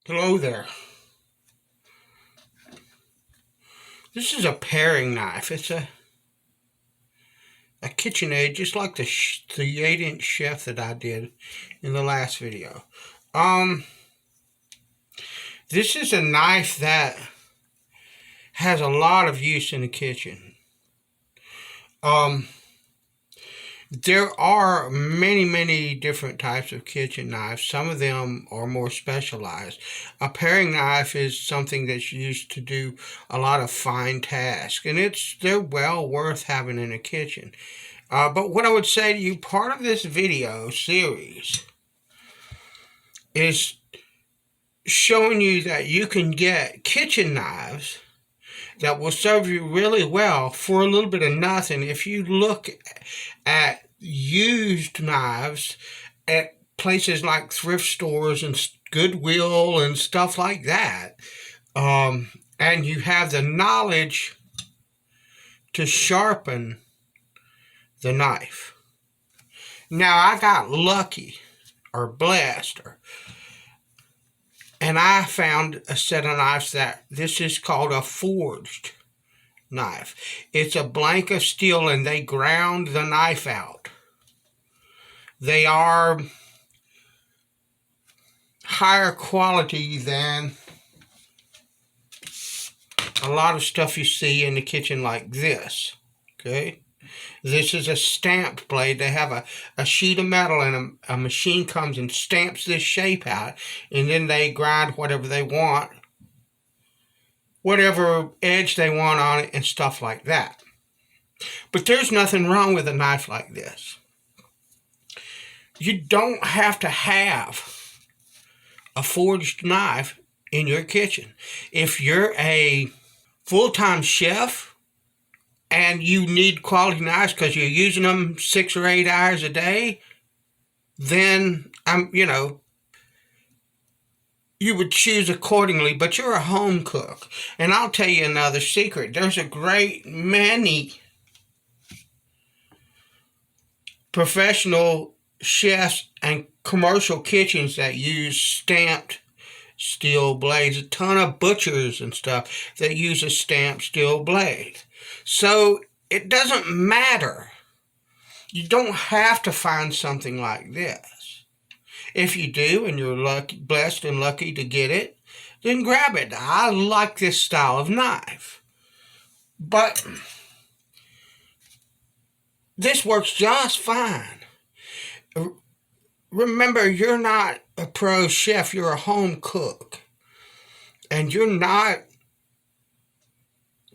Hello there. This is a paring knife. It's a KitchenAid, just like the 8-inch chef that I did in the last video. Um, this is a knife that has a lot of use in the kitchen. Um, there are many different types of kitchen knives. Some of them are more specialized. A paring knife is something that's used to do a lot of fine tasks, and they're well worth having in a kitchen. But what I would say to you, part of this video series is showing you that you can get kitchen knives that will serve you really well for a little bit of nothing. If you look at used knives at places like thrift stores and Goodwill and stuff like that, and you have the knowledge to sharpen the knife. Now, I got lucky or blessed, and I found a set of knives that this is called a forged knife. It's a blank of steel, and they ground the knife out. They are higher quality than a lot of stuff you see in the kitchen like this. Okay? This is a stamped blade. They have a sheet of metal, and a machine comes and stamps this shape out, and then they grind whatever they want, whatever edge they want on it, and stuff like that. But there's nothing wrong with a knife like this. You don't have to have a forged knife in your kitchen. If you're a full-time chef and you need quality knives because you're using them 6 or 8 hours a day, then you would choose accordingly. But you're a home cook, and I'll tell you another secret. There's a great many professional chefs and commercial kitchens that use stamped steel blades. A ton of butchers and stuff that use a stamped steel blade. So it doesn't matter. You don't have to find something like this. If you do, and you're blessed and lucky to get it, then grab it. I like this style of knife. But this works just fine. Remember, you're not a pro chef, you're a home cook. And you're not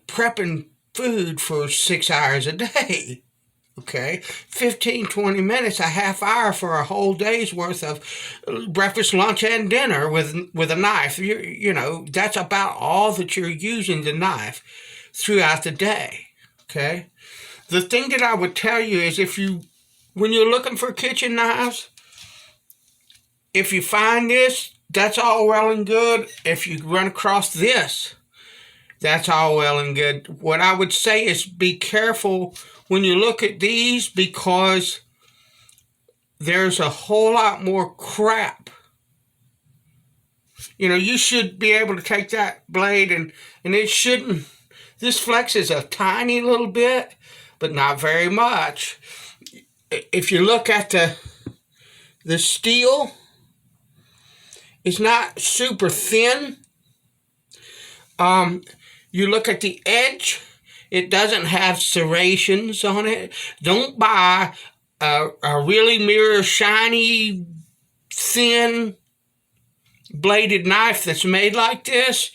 prepping food for 6 hours a day. Okay, 15-20 minutes, a half hour for a whole day's worth of breakfast, lunch, and dinner with a knife. You know, that's about all that you're using the knife throughout the day. Okay, the thing that I would tell you is when you're looking for kitchen knives, if you find this, that's all well and good. If you run across this, that's all well and good. What I would say is be careful when you look at these, because there's a whole lot more crap. You know, you should be able to take that blade and it shouldn't. This flexes a tiny little bit, but not very much. If you look at the steel, it's not super thin. You look at the edge, it doesn't have serrations on it. Don't buy a really mirror shiny, thin bladed knife that's made like this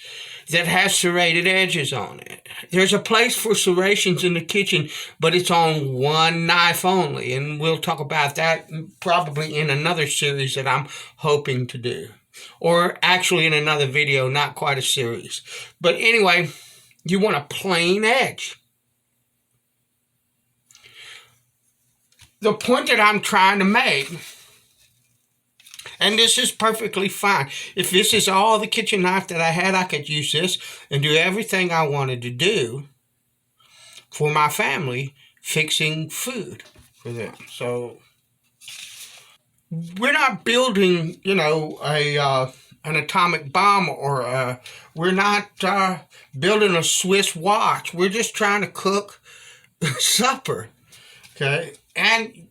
that has serrated edges on it. There's a place for serrations in the kitchen, but it's on one knife only, and we'll talk about that probably in another series that I'm hoping to do. Or actually in another video, not quite a series. But anyway, you want a plain edge. The point that I'm trying to make, and this is perfectly fine. If this is all the kitchen knife that I had, I could use this and do everything I wanted to do for my family, fixing food for them. So we're not building, an atomic bomb, or we're not building a Swiss watch. We're just trying to cook supper, okay? And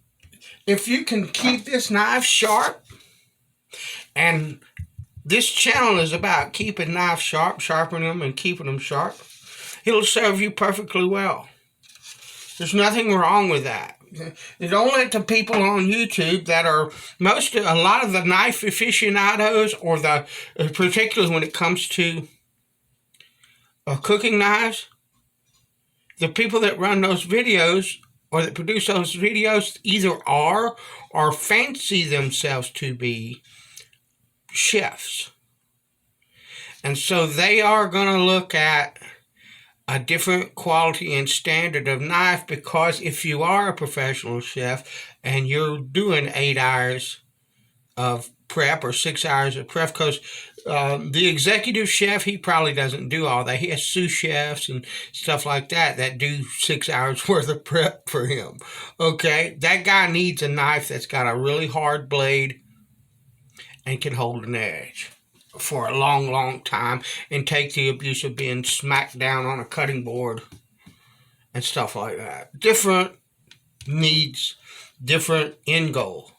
if you can keep this knife sharp, and this channel is about keeping knives sharp, sharpening them and keeping them sharp, it'll serve you perfectly well. There's nothing wrong with that. Don't let the people on YouTube that are a lot of the knife aficionados, or particularly when it comes to cooking knives, the people that run those videos or that produce those videos either are or fancy themselves to be chefs. And so they are going to look at a different quality and standard of knife, because if you are a professional chef and you're doing 8 hours of prep or 6 hours of prep, because the executive chef, he probably doesn't do all that. He has sous chefs and stuff like that do 6 hours worth of prep for him. Okay, that guy needs a knife that's got a really hard blade and can hold an edge for a long, long time and take the abuse of being smacked down on a cutting board and stuff like that. Different needs, different end goal.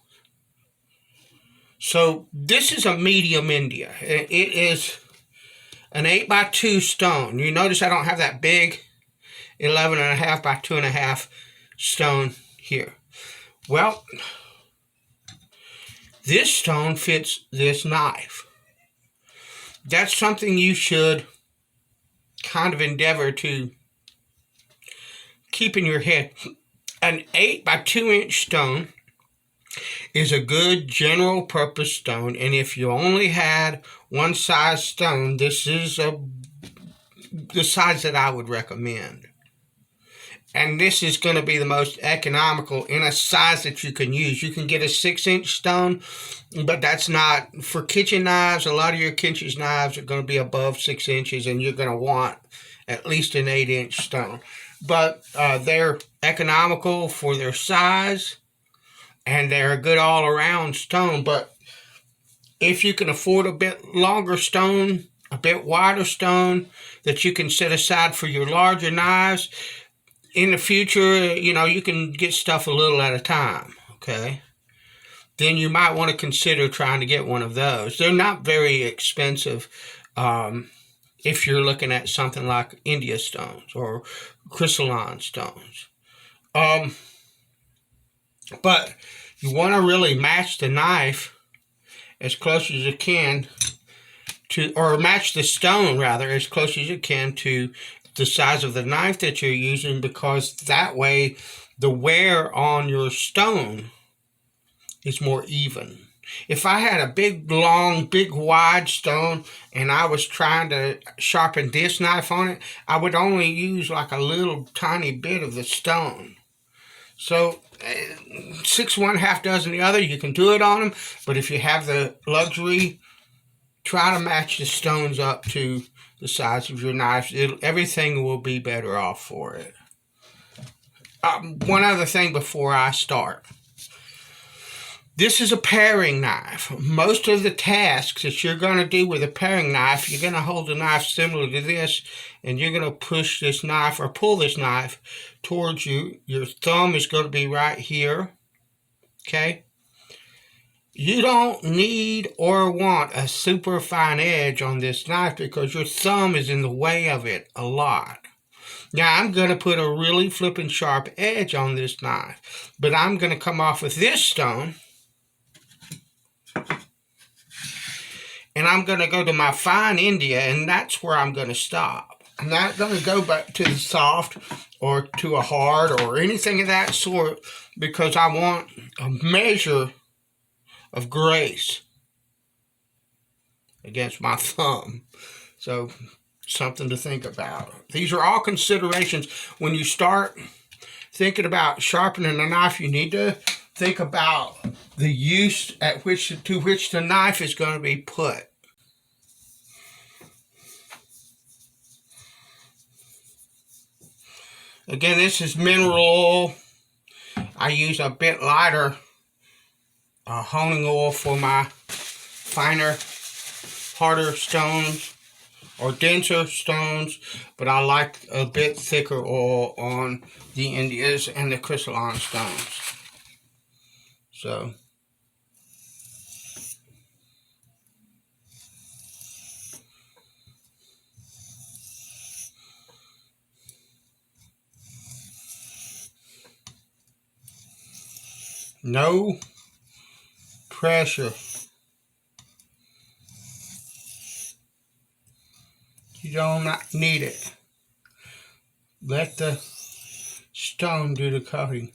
So this is a medium India. It is an 8x2 stone. You notice I don't have that big 11.5 by 2.5 stone here. Well, this stone fits this knife. That's something you should kind of endeavor to keep in your head. An 8 by 2 inch stone is a good general purpose stone, and if you only had one size stone, this is the size that I would recommend. And this is going to be the most economical in a size that you can use. You can get a 6-inch stone, but that's not for kitchen knives. A lot of your kitchen knives are going to be above 6 inches, and you're going to want at least an 8-inch stone. But they're economical for their size, and they're a good all-around stone. But if you can afford a bit longer stone, a bit wider stone that you can set aside for your larger knives, in the future, you can get stuff a little at a time, okay? Then you might want to consider trying to get one of those. They're not very expensive if you're looking at something like India stones or crystalline stones. But you want to really match the knife as close as you can to, or match the stone rather, as close as you can to the size of the knife that you're using, because that way the wear on your stone is more even. If I had a big, long, big, wide stone and I was trying to sharpen this knife on it, I would only use like a little tiny bit of the stone. So 6 one, half dozen the other, you can do it on them, but if you have the luxury, try to match the stones up to the size of your knives. Everything will be better off for it. One other thing before I start. This is a paring knife. Most of the tasks that you're going to do with a paring knife, you're going to hold the knife similar to this, and you're going to push this knife or pull this knife towards you. Your thumb is going to be right here, okay? You don't need or want a super fine edge on this knife because your thumb is in the way of it a lot. Now, I'm going to put a really flippin' sharp edge on this knife, but I'm going to come off with this stone, and I'm going to go to my fine India, and that's where I'm going to stop. I'm not going to go back to the soft or to a hard or anything of that sort, because I want a measure of grace against my thumb. So, something to think about. These are all considerations. When you start thinking about sharpening a knife, you need to think about the use to which the knife is going to be put. Again, this is mineral oil. I use a bit lighter honing oil for my finer harder stones or denser stones, but I like a bit thicker oil on the Indias and the crystalline stones. So no pressure. You don't need it. Let the stone do the cutting.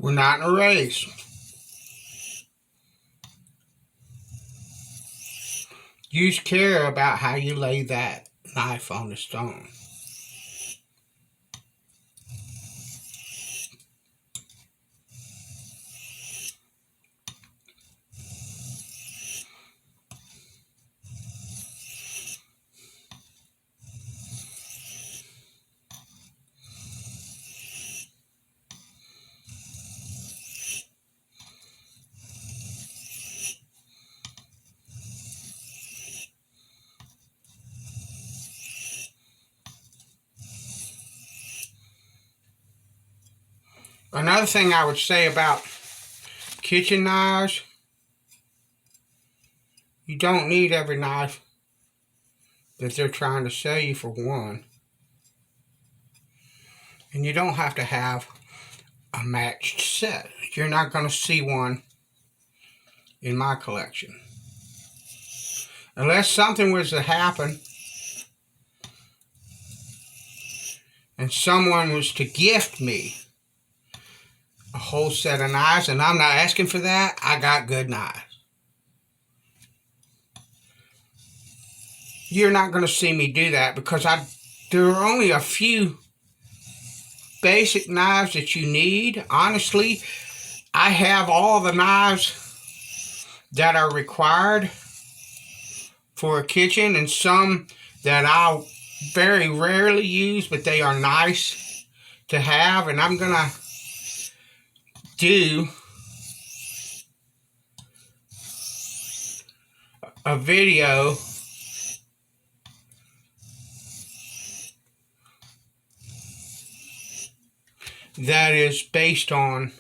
We're not in a race. Use care about how you lay that knife on the stone. Another thing I would say about kitchen knives, you don't need every knife that they're trying to sell you, for one. And you don't have to have a matched set. You're not going to see one in my collection. Unless something was to happen and someone was to gift me a whole set of knives, and I'm not asking for that, I got good knives. You're not going to see me do that because there are only a few basic knives that you need. Honestly, I have all the knives that are required for a kitchen, and some that I very rarely use, but they are nice to have. And I'm going to do a video that is based on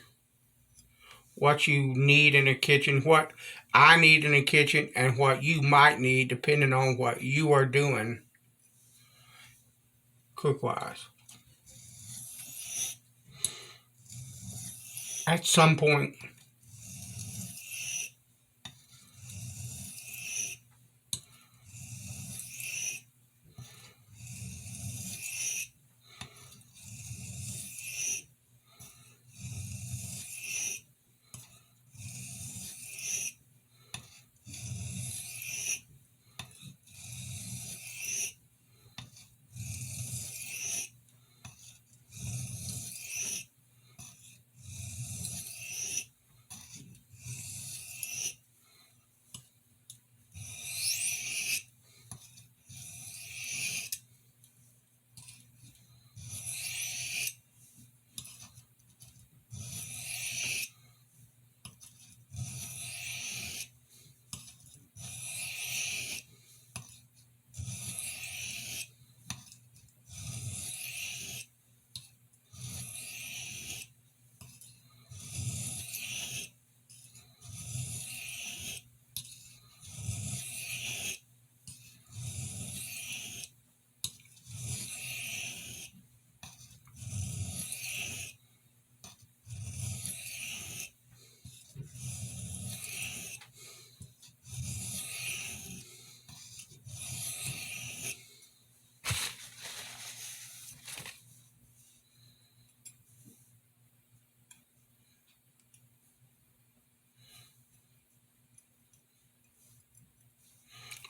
what you need in a kitchen, what I need in a kitchen, and what you might need depending on what you are doing cook-wise. At some point.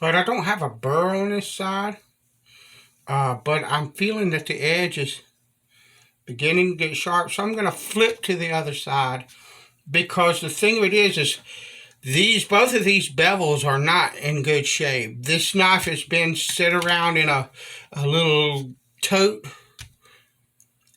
But I don't have a burr on this side. But I'm feeling that the edge is beginning to get sharp. So I'm going to flip to the other side. Because the thing of it is both of these bevels are not in good shape. This knife has been set around in a little tote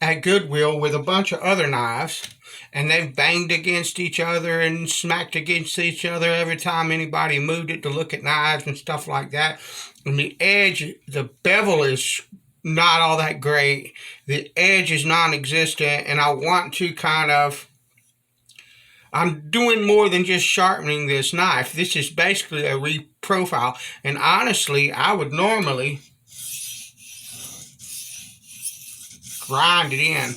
at Goodwill with a bunch of other knives, and they've banged against each other and smacked against each other every time anybody moved it to look at knives and stuff like that. And the edge, the bevel is not all that great. The edge is non-existent, and I want to I'm doing more than just sharpening this knife. This is basically a reprofile, and honestly, I would normally grind it in.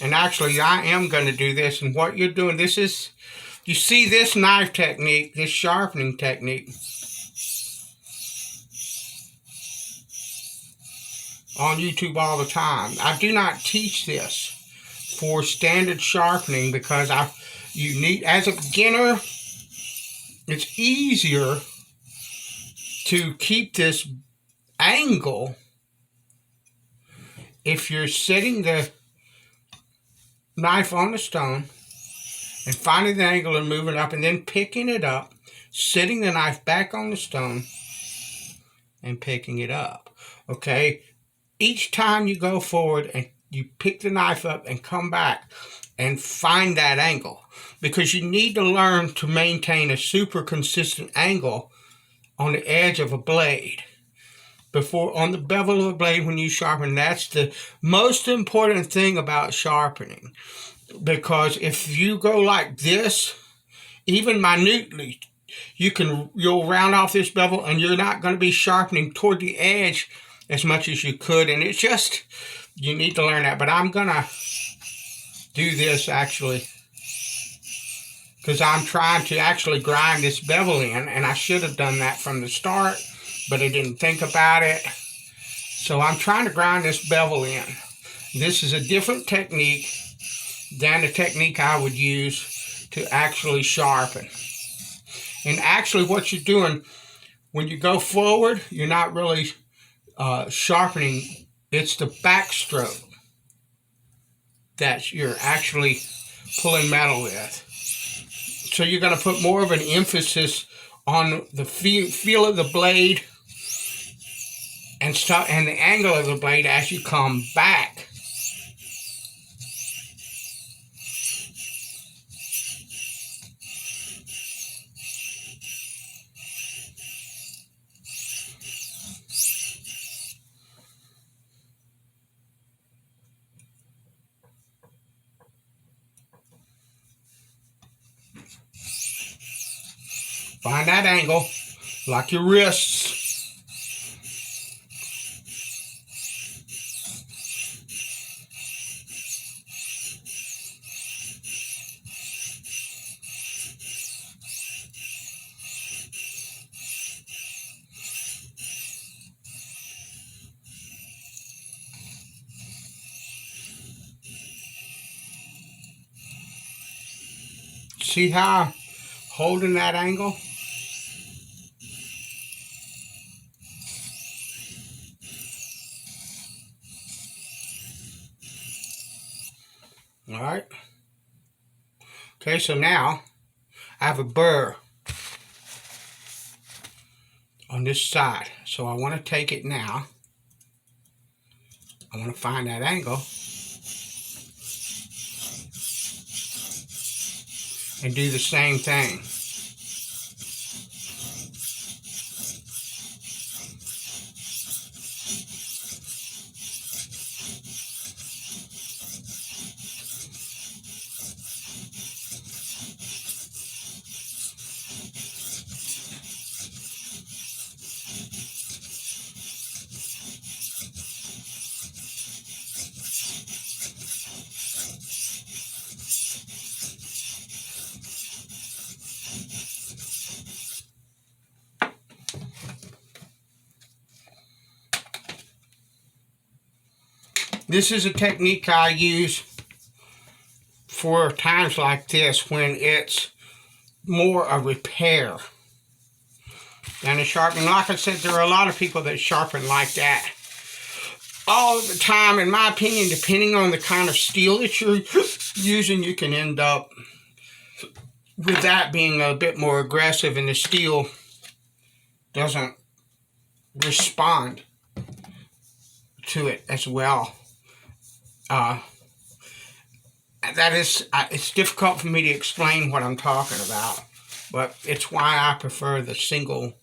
And actually, I am going to do this. And what you're doing, you see this knife technique, this sharpening technique on YouTube all the time. I do not teach this for standard sharpening because you need, as a beginner, it's easier to keep this angle if you're setting the knife on the stone and finding the angle and moving up and then picking it up, setting the knife back on the stone and picking it up. Okay, each time you go forward and you pick the knife up and come back and find that angle, because you need to learn to maintain a super consistent angle on the edge of a blade. On the bevel of a blade when you sharpen. That's the most important thing about sharpening. Because if you go like this, even minutely, you'll round off this bevel and you're not going to be sharpening toward the edge as much as you could. And it's just, you need to learn that. But I'm going to do this actually, because I'm trying to actually grind this bevel in, and I should have done that from the start, but I didn't think about it. So I'm trying to grind this bevel in. This is a different technique than the technique I would use to actually sharpen. And actually what you're doing, when you go forward, you're not really sharpening. It's the backstroke that you're actually pulling metal with. So you're going to put more of an emphasis on the feel of the blade and the angle of the blade as you come back. Find that angle, lock your wrists. See how I'm holding that angle? All right. Okay, so now I have a burr on this side. So I want to take it now. I want to find that angle and do the same thing. This is a technique I use for times like this when it's more a repair. And the sharpening, like I said, there are a lot of people that sharpen like that all the time. In my opinion, depending on the kind of steel that you're using, you can end up with that being a bit more aggressive, and the steel doesn't respond to it as well. That is, it's difficult for me to explain what I'm talking about, but it's why I prefer the single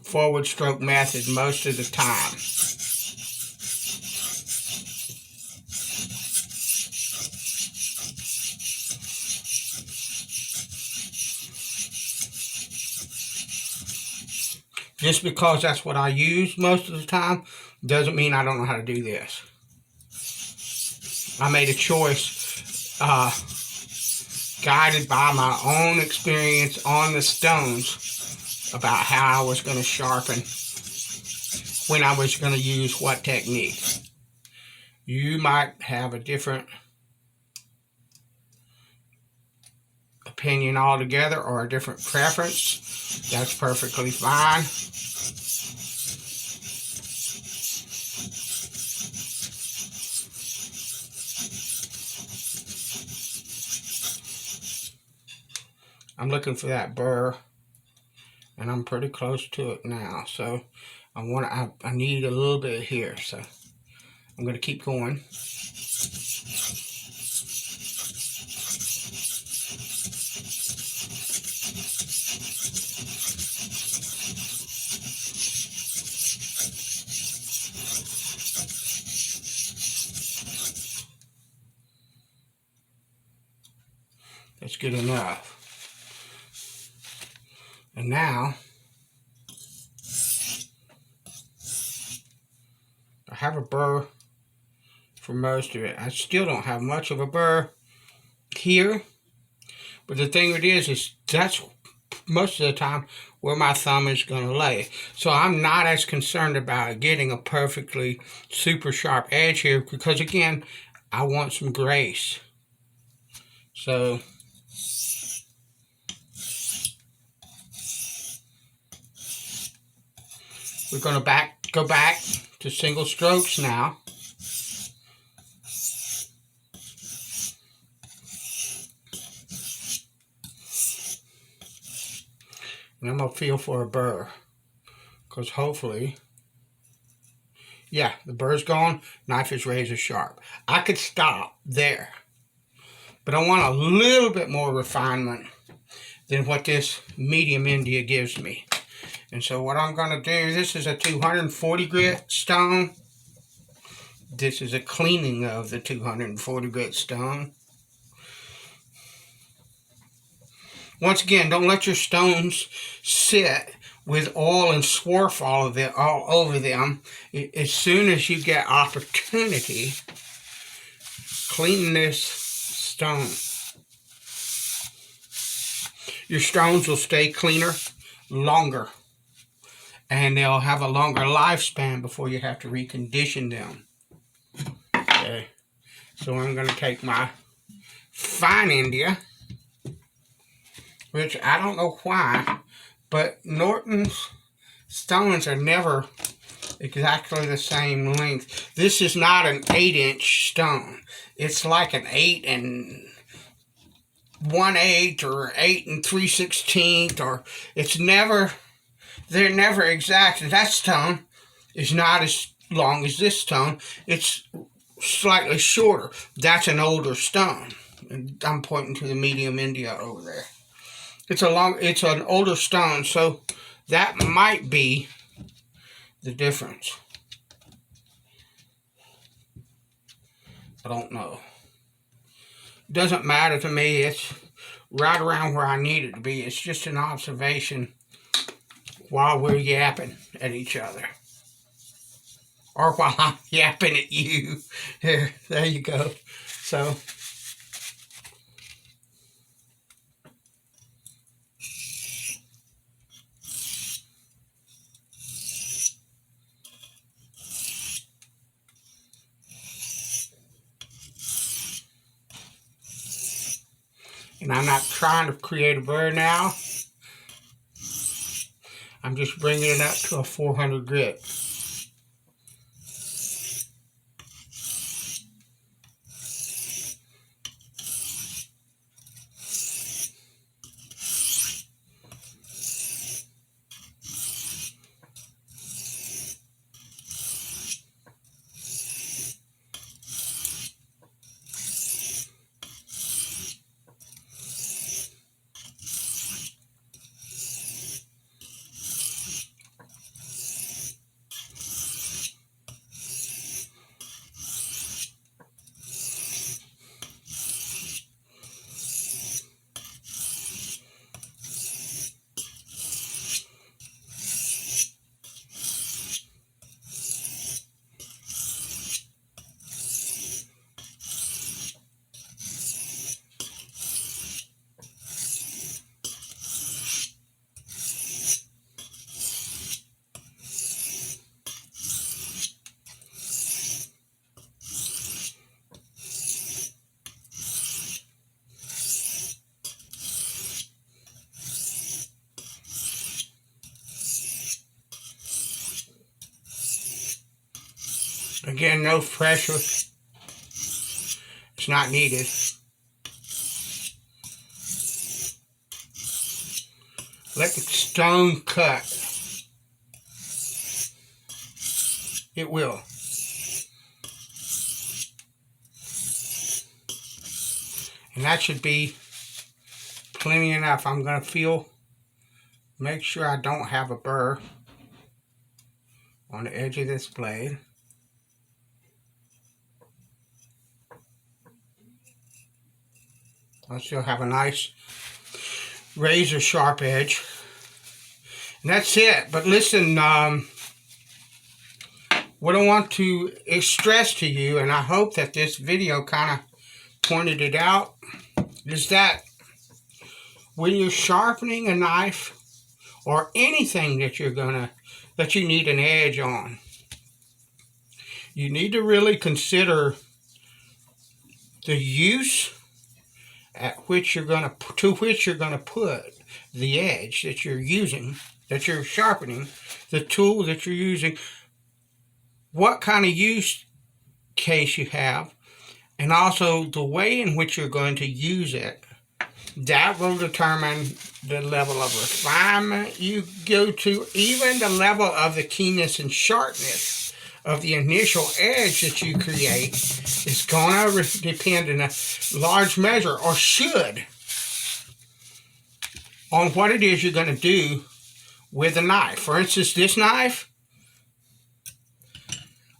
forward stroke method most of the time. Just because that's what I use most of the time doesn't mean I don't know how to do this. I made a choice guided by my own experience on the stones about how I was going to sharpen, when I was going to use what technique. You might have a different opinion altogether or a different preference. That's perfectly fine. I'm looking for that burr, and I'm pretty close to it now. So I need a little bit here. So I'm going to keep going. That's good enough. And now, I have a burr for most of it. I still don't have much of a burr here, but the thing it is that's most of the time where my thumb is going to lay. So I'm not as concerned about getting a perfectly super sharp edge here, because again, I want some grace. So we're going to go back to single strokes now. And I'm going to feel for a burr, because hopefully, yeah, the burr's gone, knife is razor sharp. I could stop there, but I want a little bit more refinement than what this medium India gives me. And so what I'm going to do, this is a 240 grit stone. This is a cleaning of the 240 grit stone. Once again, don't let your stones sit with oil and swarf all over them. As soon as you get opportunity, clean this stone. Your stones will stay cleaner longer, and they'll have a longer lifespan before you have to recondition them. Okay, so I'm going to take my fine India, which I don't know why, but Norton's stones are never exactly the same length. This is not an 8-inch stone. It's like an 8 1/8 or 8 3/16, or it's never, they're never exact. That stone is not as long as this stone. It's slightly shorter. That's an older stone. I'm pointing to the medium India over there. It's an older stone, so that might be the difference. I don't know. Doesn't matter to me. It's right around where I need it to be. It's just an observation while we're yapping at each other, or while I'm yapping at you. There you go. So and I'm not trying to create a burr now. I'm just bringing it up to a 400 grit. Again, no pressure. It's not needed. Let the stone cut. It will. And that should be plenty enough. I'm going to make sure I don't have a burr on the edge of this blade. I still have a nice razor sharp edge. And that's it. But listen, what I want to stress to you, and I hope that this video kind of pointed it out, is that when you're sharpening a knife or anything that you need an edge on, you need to really consider the use to which you're going to put the edge that you're using, that you're sharpening, the tool that you're using, what kind of use case you have, and also the way in which you're going to use it. That will determine the level of refinement you go to, even the level of the keenness and sharpness of the initial edge that you create is going to depend in a large measure, or should, on what it is you're going to do with a knife. For instance, this knife,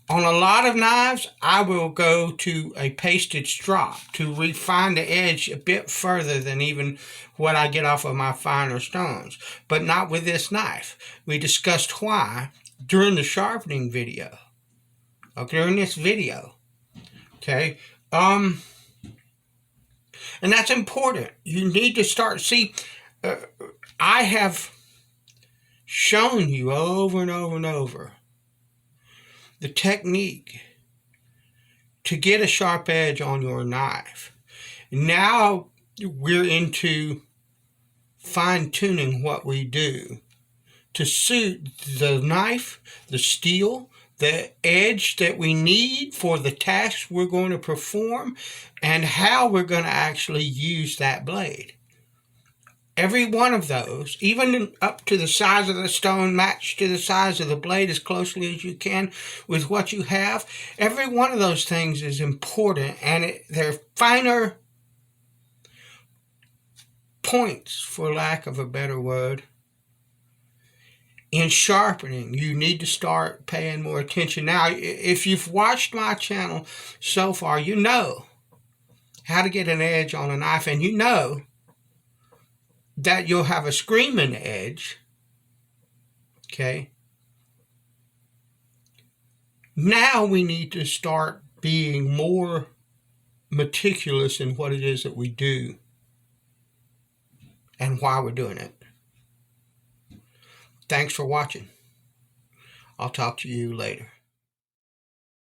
on a lot of knives, I will go to a pasted strop to refine the edge a bit further than even what I get off of my finer stones. But not with this knife. We discussed why during the sharpening video. During this video. Okay? And that's important. You need to start, I have shown you over and over and over the technique to get a sharp edge on your knife. Now we're into fine-tuning what we do to suit the knife, the steel, the edge that we need for the task we're going to perform, and how we're going to actually use that blade. Every one of those, even up to the size of the stone, matched to the size of the blade as closely as you can with what you have, every one of those things is important, and they're finer points, for lack of a better word. In sharpening, you need to start paying more attention. Now, if you've watched my channel so far, you know how to get an edge on a knife, and you know that you'll have a screaming edge. Okay? Now we need to start being more meticulous in what it is that we do and why we're doing it. Thanks for watching. I'll talk to you later.